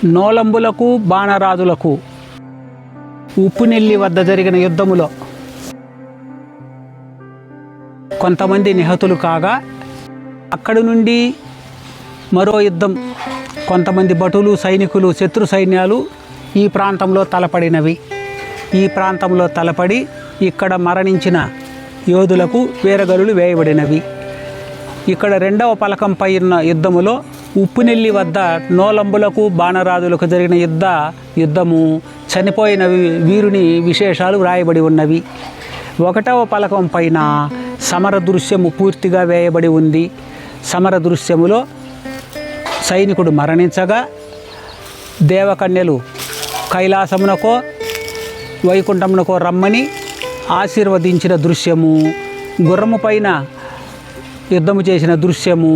నోలంబులకు బాణరాజులకు ఉప్పునెల్లి వద్ద జరిగిన యుద్ధములో కొంతమంది నిహతులు కాగా, అక్కడి నుండి మరో యుద్ధం కొంతమంది భటులు సైనికులు శత్రు సైన్యాలు ఈ ప్రాంతంలో తలపడినవి. ఈ ప్రాంతంలో తలపడి ఇక్కడ మరణించిన యోధులకు వీరగలులు వేయబడినవి. ఇక్కడ రెండవ పలకంపై ఉన్న యుద్ధములో ఉప్పునెల్లి వద్ద నోలంబులకు బాణరాజులకు జరిగిన యుద్ధము చనిపోయిన వీరుని విశేషాలు వ్రాయబడి ఉన్నవి. ఒకటవ పలకం పైన సమర దృశ్యము పూర్తిగా వేయబడి ఉంది. సమర దృశ్యములో సైనికుడు మరణించగా దేవకన్యలు కైలాసమునకో వైకుంఠమునకో రమ్మని ఆశీర్వదించిన దృశ్యము, గుర్రము పైన యుద్ధము చేసిన దృశ్యము,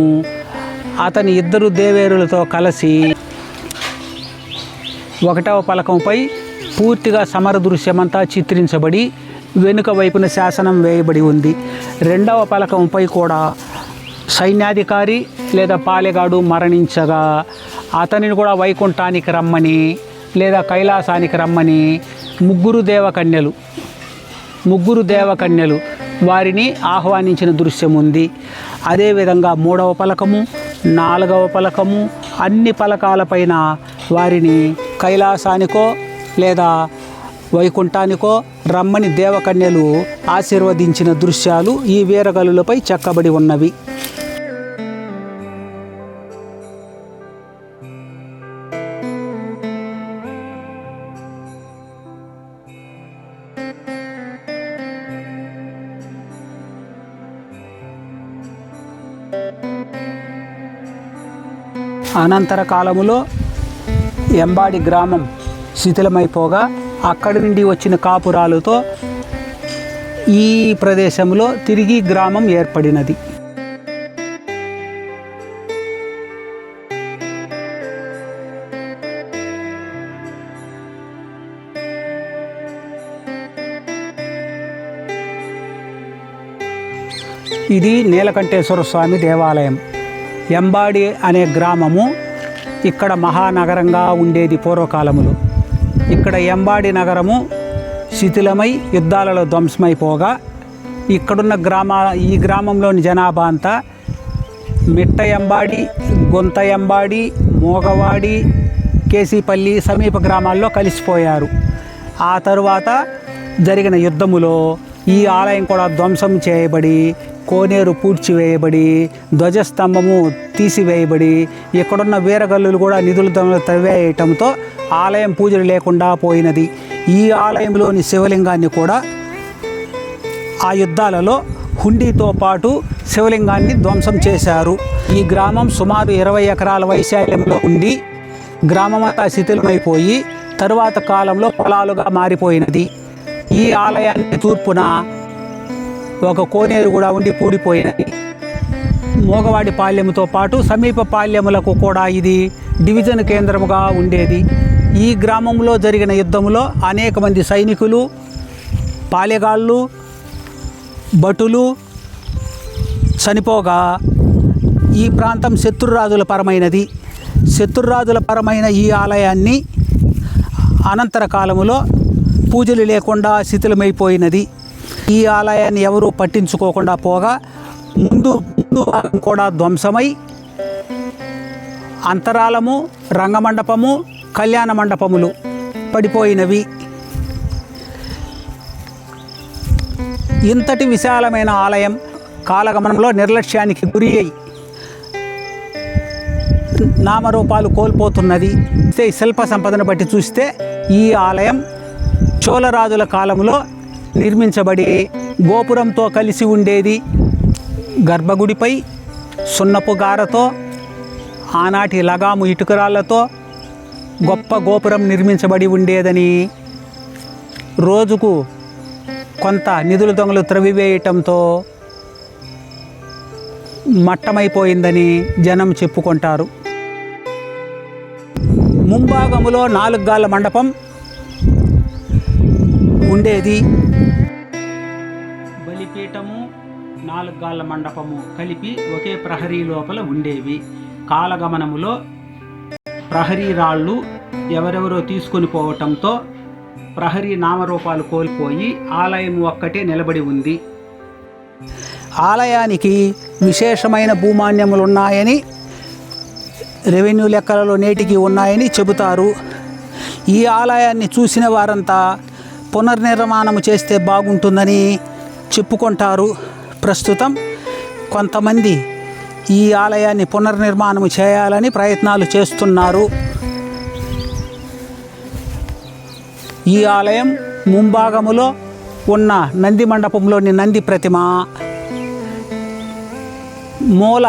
అతని ఇద్దరు దేవేరులతో కలిసి ఒకటవ పలకంపై పూర్తిగా సమర దృశ్యమంతా చిత్రించబడి వెనుక వైపున శాసనం వేయబడి ఉంది. రెండవ పలకంపై కూడా సైన్యాధికారి లేదా పాలెగాడు మరణించగా అతనిని కూడా వైకుంఠానికి రమ్మని లేదా కైలాసానికి రమ్మని ముగ్గురు దేవకన్యలు వారిని ఆహ్వానించిన దృశ్యం ఉంది. అదేవిధంగా మూడవ పలకము, నాలుగవ పలకము, అన్ని పలకాలపైన వారిని కైలాసానికో లేదా వైకుంఠానికో రమ్మని దేవకన్యలు ఆశీర్వదించిన దృశ్యాలు ఈ వీరగలులపై చెక్కబడి ఉన్నవి. అనంతర కాలములో ఎంబాడి గ్రామం శిథిలమైపోగా అక్కడి నుండి వచ్చిన కాపురాలతో ఈ ప్రదేశంలో తిరిగి గ్రామం ఏర్పడినది. ఇది నీలకంఠేశ్వర స్వామి దేవాలయం. ఎంబాడి అనే గ్రామము ఇక్కడ మహానగరంగా ఉండేది పూర్వకాలములో. ఇక్కడ ఎంబాడి నగరము శిథిలమై యుద్ధాలలో ధ్వంసమైపోగా ఇక్కడున్న ఈ గ్రామంలోని జనాభా అంతా మిట్ట ఎంబాడి, గొంత ఎంబాడి, మోగవాడి, కేసీపల్లి సమీప గ్రామాల్లో కలిసిపోయారు. ఆ తరువాత జరిగిన యుద్ధములో ఈ ఆలయం కూడా ధ్వంసం చేయబడి, కోనేరు పూడ్చివేయబడి, ధ్వజస్తంభము తీసివేయబడి, ఇక్కడున్న వీరగల్లులు కూడా నిధుల తవ్వేయటంతో ఆలయం పూజలు లేకుండా పోయినది. ఈ ఆలయంలోని శివలింగాన్ని కూడా ఆ యుద్ధాలలో హుండీతో పాటు శివలింగాన్ని ధ్వంసం చేశారు. ఈ గ్రామం సుమారు 20 ఎకరాల వైశాల్యంలో ఉండి గ్రామమంతా శిథిలమైపోయి తరువాత కాలంలో పొలాలుగా మారిపోయినది. ఈ ఆలయానికి తూర్పున ఒక కోనేరు కూడా ఉండి పూడిపోయినది. మోగవాడి పాళ్యముతో పాటు సమీప పాళ్యములకు కూడా ఇది డివిజన్ కేంద్రముగా ఉండేది. ఈ గ్రామంలో జరిగిన యుద్ధంలో అనేక మంది సైనికులు, పాలెగాళ్ళు, భటులు చనిపోగా ఈ ప్రాంతం శత్రురాజుల పరమైనది. శత్రురాజుల పరమైన ఈ ఆలయాన్ని అనంతర కాలములో పూజలు లేకుండా శిథిలమైపోయినది. ఈ ఆలయాన్ని ఎవరూ పట్టించుకోకుండా పోగా ముందు కూడా ధ్వంసమై అంతరాలము, రంగమండపము, కళ్యాణ మండపములు పడిపోయినవి. ఇంతటి విశాలమైన ఆలయం కాలగమనంలో నిర్లక్ష్యానికి గురి అయి నామరూపాలు కోల్పోతున్నది. శిల్ప సంపదను బట్టి చూస్తే ఈ ఆలయం చోళరాజుల కాలంలో నిర్మించబడి గోపురంతో కలిసి ఉండేది. గర్భగుడిపై సున్నపు గారతో, ఆనాటి లగాము ఇటుకరాళ్లతో గొప్ప గోపురం నిర్మించబడి ఉండేదని, రోజుకు కొంత నిధుల దొంగలు త్రవివేయటంతో మట్టమైపోయిందని జనం చెప్పుకుంటారు. ముంభాగములో 4 గాళ్ళ మండపం ఉండేది. బలిపీఠము, 4 గాళ్ళ మండపము కలిపి ఒకే ప్రహరీ లోపల ఉండేవి. కాలగమనములో ప్రహరీ రాళ్ళు ఎవరెవరో తీసుకొని పోవటంతో ప్రహరీ నామరూపాలు కోల్పోయి ఆలయం ఒక్కటే నిలబడి ఉంది. ఆలయానికి విశేషమైన భూమాన్యములున్నాయని, రెవెన్యూ లెక్కలలో నేటికి ఉన్నాయని చెబుతారు. ఈ ఆలయాన్ని చూసిన వారంతా పునర్నిర్మాణం చేస్తే బాగుంటుందని చెప్పుకుంటారు. ప్రస్తుతం కొంతమంది ఈ ఆలయాన్ని పునర్నిర్మాణం చేయాలని ప్రయత్నాలు చేస్తున్నారు. ఈ ఆలయం ముంభాగములో ఉన్న నంది మండపంలోని నంది ప్రతిమ, మూల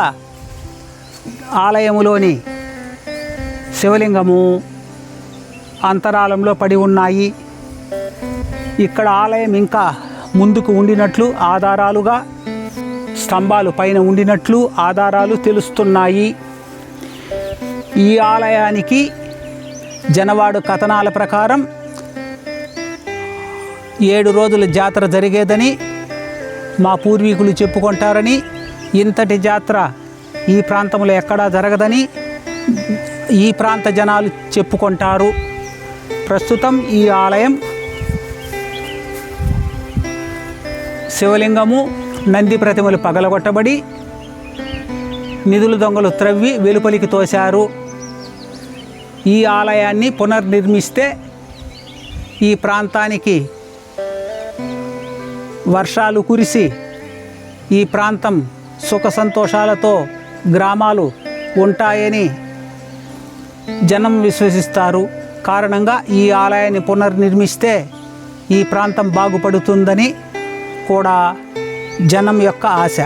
ఆలయములోని శివలింగము అంతరాలంలో పడి ఉన్నాయి. ఇక్కడ ఆలయం ఇంకా ముందుకు ఉండినట్లు ఆధారాలుగా స్తంభాలు పైన ఉండినట్లు ఆధారాలు తెలుస్తున్నాయి. ఈ ఆలయానికి జనవాడు కథనాల ప్రకారం 7 రోజుల జాతర జరిగేదని మా పూర్వీకులు చెప్పుకుంటారని, ఇంతటి జాతర ఈ ప్రాంతంలో ఎక్కడా జరగదని ఈ ప్రాంత జనాలు చెప్పుకుంటారు. ప్రస్తుతం ఈ ఆలయం శివలింగము, నంది ప్రతిమలు పగలగొట్టబడి నిధులు దొంగలు త్రవ్వి వెలుపలికి తోశారు. ఈ ఆలయాన్ని పునర్నిర్మిస్తే ఈ ప్రాంతానికి వర్షాలు కురిసి ఈ ప్రాంతం సుఖ సంతోషాలతో గ్రామాలు ఉంటాయని జనం విశ్వసిస్తారు. కారణంగా ఈ ఆలయాన్ని పునర్నిర్మిస్తే ఈ ప్రాంతం బాగుపడుతుందని కూడా జనం యొక్క ఆశ.